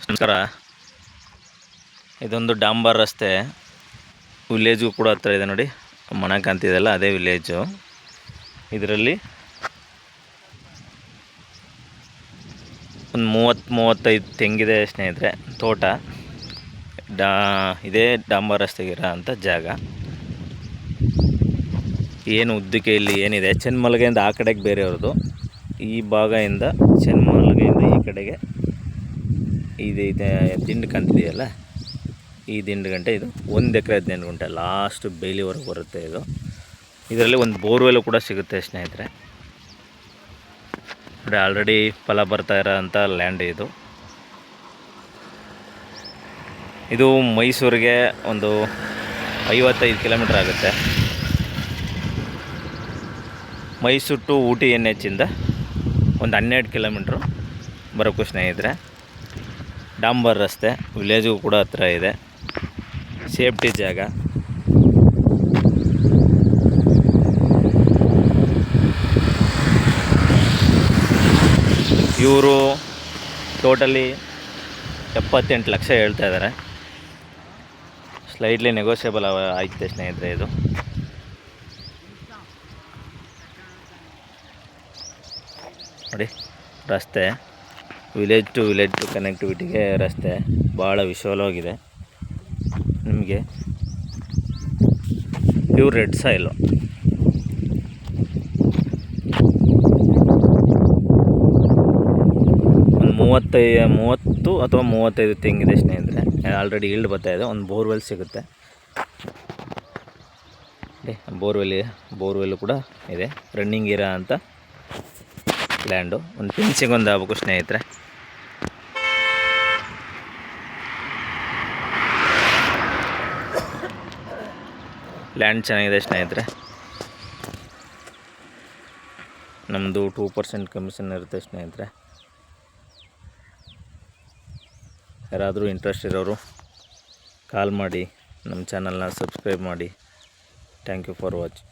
ನಮಸ್ಕಾರ. ಇದೊಂದು ಡಾಂಬರ್ ರಸ್ತೆ, ವಿಲೇಜ್ಗೂ ಕೂಡ ಹತ್ರ ಇದೆ ನೋಡಿ. ಮನೆ ಕಾಣ್ತಿದೆಯಲ್ಲ ಅದೇ ವಿಲೇಜು. ಇದರಲ್ಲಿ ಒಂದು 30-35 ತೆಂಗಿದೆ ಸ್ನೇಹಿತರೆ. ತೋಟ ಇದೇ ಡಾಂಬರ್ ರಸ್ತೆಗಿರೋ ಅಂಥ ಜಾಗ. ಏನು ಉದ್ದಕ್ಕೆ ಇಲ್ಲಿ ಏನಿದೆ, ಚೆನ್ಮಲ್ಗೆಯಿಂದ ಆ ಕಡೆಗೆ ಬೇರೆಯವ್ರದ್ದು, ಈ ಭಾಗದಿಂದ ಚೆನ್ಮಲ್ಗೆಯಿಂದ ಈ ಕಡೆಗೆ ಇದೆ ದಿಂಡು ಕಾಣ್ತಿದೆಯಲ್ಲ, ಈ ದಿಂಡು ಗಂಟೆ ಇದು 1 ಎಕರೆ 15 ಗುಂಟೆ ಲಾಸ್ಟ್ ಬೇಲಿವರೆಗೆ ಬರುತ್ತೆ ಇದು. ಇದರಲ್ಲಿ ಒಂದು ಬೋರ್ವೆಲ್ ಕೂಡ ಸಿಗುತ್ತೆ ಸ್ನೇಹಿತರೆ. ನೋಡಿ, ಆಲ್ರೆಡಿ ಫಲ ಬರ್ತಾ ಇರೋ ಅಂಥ ಲ್ಯಾಂಡ್ ಇದು. ಇದು ಮೈಸೂರಿಗೆ ಒಂದು 55 ಕಿಲೋಮೀಟ್ರ್ ಆಗುತ್ತೆ. ಮೈಸೂರು ಟು ಊಟಿ NH ಇಂದ ಒಂದು 12 ಕಿಲೋಮೀಟ್ರು ಬರೋಕ್ಕೂ ಸ್ನೇಹಿತರೆ. ಡಾಂಬರ್ ರಸ್ತೆ, ವಿಲೇಜ್ಗೂ ಕೂಡ ಹತ್ರ ಇದೆ, ಸೇಫ್ಟಿ ಜಾಗ. ಇವರು ಟೋಟಲಿ 78 ಲಕ್ಷ ಹೇಳ್ತಾ ಇದ್ದಾರೆ. ಸ್ಲೈಟ್ಲಿ ನೆಗೋಷಿಯಬಲ್ ಆಯ್ತು ಸ್ನೇಹಿತರೆ. ಇದು ನೋಡಿ, ರಸ್ತೆ ವಿಲೇಜ್ ಟು ಕನೆಕ್ಟಿವಿಟಿಗೆ ರಸ್ತೆ ಭಾಳ ವಿಶಾಲವಾಗಿದೆ. ನಿಮಗೆ ಪ್ಯೂರ್ ರೆಡ್ ಸಾಯಿಲು. ಒಂದು 30 ಅಥವಾ 35 ತೆಂಗಿದೆ ಸ್ನೇಹಿತರೆ. ಆಲ್ರೆಡಿ ಈಲ್ಡ್ ಬರ್ತಾಯಿದೆ. ಒಂದು ಬೋರ್ವೆಲ್ ಸಿಗುತ್ತೆ. ಬೋರ್ವೆಲ್ಲು ಕೂಡ ಇದೆ. ರನ್ನಿಂಗ್ ಇರೋ ಅಂಥ ಲ್ಯಾಂಡು. ಒಂದು ಫೆನ್ಸಿಂಗ್ ಒಂದು ಆಗ್ಬೇಕು ಸ್ನೇಹಿತರೆ. ಲ್ಯಾಂಡ್ ಚೆನ್ನಾಗಿದೆ ಸ್ನೇಹಿತರೆ. ನಮ್ಮದು 2% ಕಮಿಷನ್ ಇರುತ್ತೆ ಸ್ನೇಹಿತರೆ. ಯಾರಾದರೂ ಇಂಟ್ರೆಸ್ಟ್ ಇರೋರು ಕಾಲ್ ಮಾಡಿ, ನಮ್ಮ ಚಾನಲ್ನ ಸಬ್ಸ್ಕ್ರೈಬ್ ಮಾಡಿ. Thank you for watching.